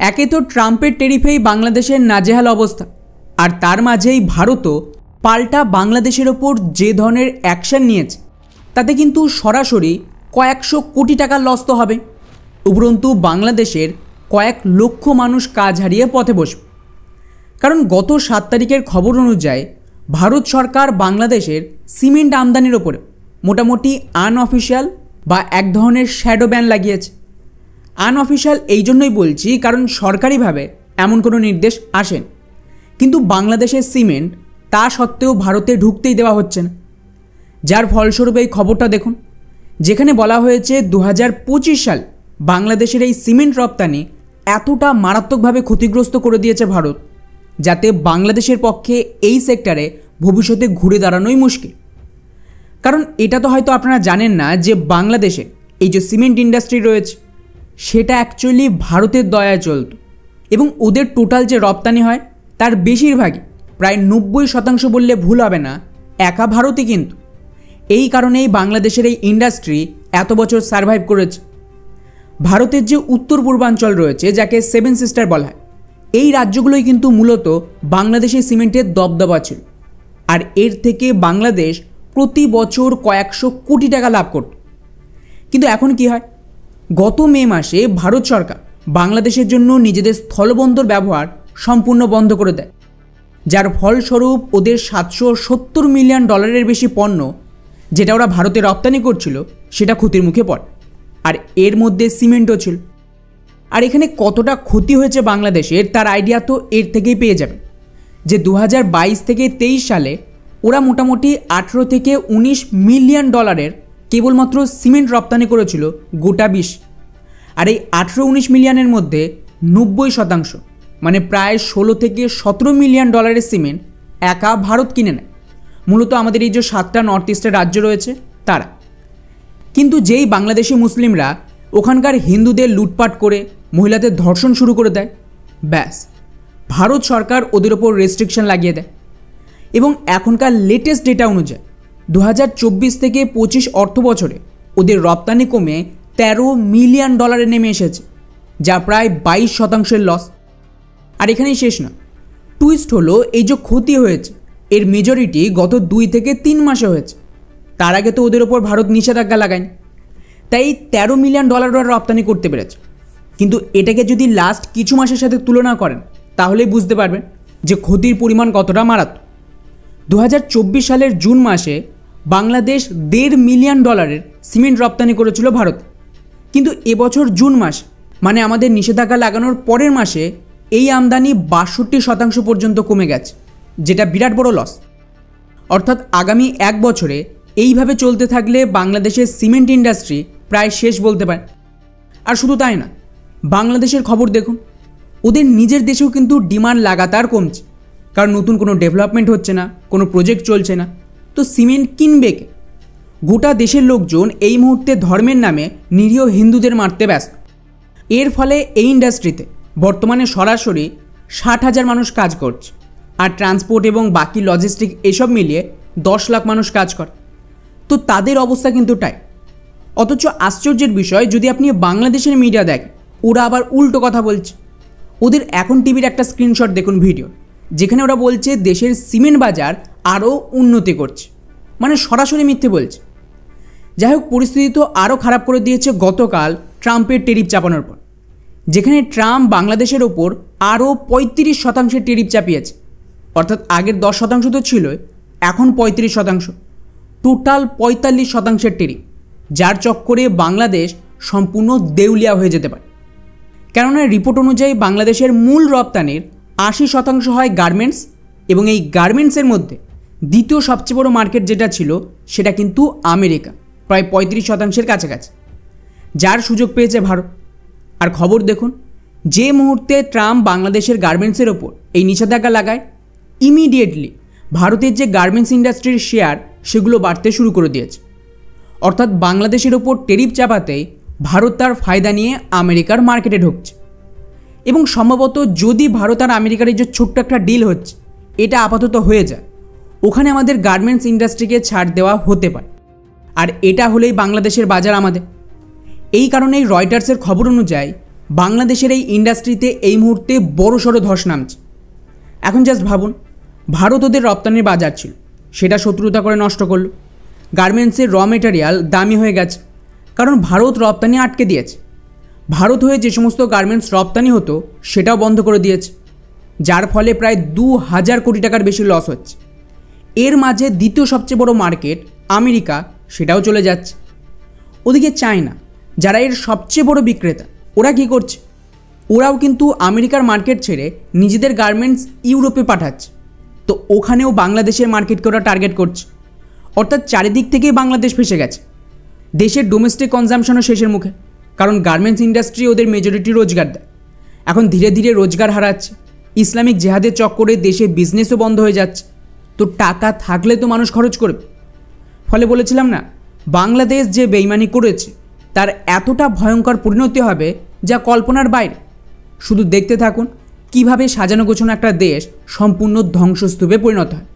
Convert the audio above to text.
একে তো ট্রাম্পের টেরিফেই বাংলাদেশের নাজেহাল অবস্থা, আর তার মাঝেই ভারতও পাল্টা বাংলাদেশের ওপর যে ধরনের অ্যাকশন নিয়েছে তাতে কিন্তু সরাসরি কয়েকশো কোটি টাকার লস তো হবে। উপরন্তু বাংলাদেশের কয়েক লক্ষ মানুষ কাজ হারিয়ে পথে বসবে। কারণ গত 7 তারিখের খবর অনুযায়ী ভারত সরকার বাংলাদেশের সিমেন্ট আমদানির ওপরে মোটামুটি আনঅফিশিয়াল বা এক ধরনের শ্যাডো ব্যান লাগিয়েছে। আনঅফিশিয়াল এই জন্যই বলছি কারণ সরকারিভাবে এমন কোনো নির্দেশ আসেন, কিন্তু বাংলাদেশের সিমেন্ট তা সত্ত্বেও ভারতে ঢুকতেই দেওয়া হচ্ছে না। যার ফলস্বরূপ এই খবরটা দেখুন, যেখানে বলা হয়েছে 2025 সাল বাংলাদেশের এই সিমেন্ট রপ্তানি এতটা মারাত্মকভাবে ক্ষতিগ্রস্ত করে দিয়েছে ভারত, যাতে বাংলাদেশের পক্ষে এই সেক্টরে ভবিষ্যতে ঘুরে দাঁড়ানোই মুশকিল। কারণ এটা তো হয়তো আপনারা জানেন না যে বাংলাদেশে এই যে সিমেন্ট ইন্ডাস্ট্রি রয়েছে সেটা অ্যাকচুয়ালি ভারতের দয়ায় চলত, এবং ওদের টোটাল যে রপ্তানি হয় তার বেশিরভাগই প্রায় 90% বললে ভুল হবে না একা ভারতই কিন্তু। এই কারণেই বাংলাদেশের এই ইন্ডাস্ট্রি এত বছর সারভাইভ করেছে। ভারতের যে উত্তর পূর্বাঞ্চল রয়েছে, যাকে 7 সিস্টার বলা হয়, এই রাজ্যগুলোই কিন্তু মূলত বাংলাদেশের সিমেন্টের দবদবা ছিল, আর এর থেকে বাংলাদেশ প্রতি বছর কয়েকশো কোটি টাকা লাভ করত। কিন্তু এখন কি হয়, গত মে মাসে ভারত সরকার বাংলাদেশের জন্য নিজেদের স্থলবন্দর ব্যবহার সম্পূর্ণ বন্ধ করে দেয়, যার ফলস্বরূপ ওদের $770 মিলিয়ন বেশি পণ্য যেটা ওরা ভারতে রপ্তানি করছিল সেটা ক্ষতির মুখে পড়ে, আর এর মধ্যে সিমেন্টও ছিল। আর এখানে কতটা ক্ষতি হয়েছে বাংলাদেশের তার আইডিয়া তো এর থেকেই পেয়ে যাবে যে 2022 থেকে 23 সালে ওরা মোটামুটি 18 থেকে 19 মিলিয়ন ডলারের কেবলমাত্র সিমেন্ট রপ্তানি করেছিল গোটা বিশ্ব। আর এই 18-19 মিলিয়নের মধ্যে 90% মানে প্রায় 16 থেকে 17 মিলিয়ন ডলারের সিমেন্ট একা ভারত কিনে নেয়, মূলত আমাদের এই যে 7টা নর্থ ইস্টের রাজ্য রয়েছে তারা। কিন্তু যেই বাংলাদেশি মুসলিমরা ওখানকার হিন্দুদের লুটপাট করে মহিলাদের ধর্ষণ শুরু করে দেয়, ব্যাস ভারত সরকার ওদের ওপর রেস্ট্রিকশন লাগিয়ে দেয়। এবং এখনকার লেটেস্ট ডেটা অনুযায়ী 2024 থেকে 25 অর্থ বছরে ওদের রপ্তানি কমে $13 মিলিয়ন নেমে এসেছে, যা প্রায় 22% লস। আর এখানেই শেষ না, টুইস্ট হলো এই যে ক্ষতি হয়েছে এর মেজরিটি গত 2 থেকে 3 মাসে হয়েছে। তার আগে তো ওদের ওপর ভারত নিষেধাজ্ঞা লাগায়নি, তাই $13 মিলিয়ন রপ্তানি করতে পেরেছে। কিন্তু এটাকে যদি লাস্ট কিছু মাসের সাথে তুলনা করেন তাহলেই বুঝতে পারবেন যে ক্ষতির পরিমাণ কতটা মারাত্মক। 2024 সালের জুন মাসে বাংলাদেশ $1.5 মিলিয়ন সিমেন্ট রপ্তানি করেছিল ভারত, কিন্তু এবছর জুন মাস মানে আমাদের নিষেধাজ্ঞা লাগানোর পরের মাসে এই আমদানি 62% পর্যন্ত কমে গেছে, যেটা বিরাট বড় লস। অর্থাৎ আগামী 1 বছরে এইভাবে চলতে থাকলে বাংলাদেশের সিমেন্ট ইন্ডাস্ট্রি প্রায় শেষ বলতে পারে। আর শুধু তাই না, বাংলাদেশের খবর দেখুন, ওদের নিজের দেশেও কিন্তু ডিমান্ড লাগাতার কমছে, কারণ নতুন কোনো ডেভেলপমেন্ট হচ্ছে না, কোনো প্রজেক্ট চলছে না, তো সিমেন্ট কিনবে কে? গোটা দেশের লোকজন এই মুহূর্তে ধর্মের নামে নিরীহ হিন্দুদের মারতে ব্যস্ত। এর ফলে এই ইন্ডাস্ট্রিতে বর্তমানে সরাসরি 60,000 মানুষ কাজ করছে, আর ট্রান্সপোর্ট এবং বাকি লজিস্টিক এসব মিলিয়ে 10 লাখ মানুষ কাজ করে। তো তাদের অবস্থা কিন্তু টাইট। অথচ আশ্চর্যের বিষয়, যদি আপনি বাংলাদেশের মিডিয়া দেখেন ওরা আবার উল্টো কথা বলছে। ওদের এখন টিভির একটা স্ক্রিনশট দেখুন ভিডিও, যেখানে ওরা বলছে দেশের সিমেন্ট বাজার আরও উন্নতি করছে, মানে সরাসরি মিথ্যে বলছে। যাই হোক, পরিস্থিতি তো আরও খারাপ করে দিয়েছে গতকাল ট্রাম্পের টেরিফ চাপানোর পর, যেখানে ট্রাম্প বাংলাদেশের ওপর আরও 35% টেরিফ চাপিয়েছে। অর্থাৎ আগের 10% তো ছিল, এখন 35%, টোটাল 45% টেরিফ, যার চক্করে বাংলাদেশ সম্পূর্ণ দেউলিয়া হয়ে যেতে পারে। কেননা রিপোর্ট অনুযায়ী বাংলাদেশের মূল রপ্তানির 80% হয় গার্মেন্টস, এবং এই গার্মেন্টসের মধ্যে দ্বিতীয় সবচেয়ে বড় মার্কেট যেটা ছিল সেটা কিন্তু আমেরিকা, প্রায় 35% কাছাকাছি, যার সুযোগ পেয়েছে ভারত। আর খবর দেখুন, যে মুহূর্তে ট্রাম্প বাংলাদেশের গার্মেন্টসের ওপর এই নিষেধাজ্ঞা লাগায়, ইমিডিয়েটলি ভারতের যে গার্মেন্টস ইন্ডাস্ট্রির শেয়ার সেগুলো বাড়তে শুরু করে দিয়েছে। অর্থাৎ বাংলাদেশের ওপর টেরিফ চাপাতেই ভারত তার ফায়দা নিয়ে আমেরিকার মার্কেটে ঢুকছে। এবং সম্ভবত যদি ভারত আর আমেরিকার এই যে ছোট্ট একটা ডিল হচ্ছে এটা আপাতত হয়ে যায়, ওখানে আমাদের গার্মেন্টস ইন্ডাস্ট্রিকে ছাড় দেওয়া হতে পারে। আর এটা হলেই বাংলাদেশের বাজার আমাদের। এই কারণেই রয়টার্সের খবর অনুযায়ী বাংলাদেশের এই ইন্ডাস্ট্রিতে এই মুহূর্তে বড়সড় ধস নামছে। এখন জাস্ট ভাবুন, ভারত ওদের রপ্তানির বাজার ছিল, সেটা শত্রুতা করে নষ্ট করলো। গার্মেন্টসের র মেটেরিয়াল দামি হয়ে গেছে, কারণ ভারত রপ্তানি আটকে দিয়েছে। ভারত হয়ে যে সমস্ত গার্মেন্টস রপ্তানি হতো সেটাও বন্ধ করে দিয়েছে, যার ফলে প্রায় 2000 কোটি টাকার বেশি লস হচ্ছে। এর মাঝে দ্বিতীয় সবচেয়ে বড় মার্কেট আমেরিকা, সেটাও চলে যাচ্ছে। ওদিকে চায়না, যারা এর সবচেয়ে বড় বিক্রেতা, ওরা কী করছে? ওরাও কিন্তু আমেরিকার মার্কেট ছেড়ে নিজেদের গার্মেন্টস ইউরোপে পাঠাচ্ছে। তো ওখানেও বাংলাদেশের মার্কেটকে ওরা টার্গেট করছে। অর্থাৎ চারিদিক থেকেই বাংলাদেশ ফেসে গেছে। দেশের ডোমেস্টিক কনজামশনও শেষের মুখে, কারণ গার্মেন্টস ইন্ডাস্ট্রি ওদের মেজরিটি রোজগার দেয়। এখন ধীরে ধীরে রোজগার হারাচ্ছে। ইসলামিক জেহাদের চক্করে দেশে বিজনেসও বন্ধ হয়ে যাচ্ছে। তো টাকা থাকলে তো মানুষ খরচ করবে। ফলে বলেছিলাম না, বাংলাদেশ যে বেইমানি করেছে তার এতটা ভয়ঙ্কর পরিণতি হবে যা কল্পনার বাইরে। শুধু দেখতে থাকুন কিভাবে সাজানো গোছানো একটা দেশ সম্পূর্ণ ধ্বংসস্তূপে পরিণত হয়।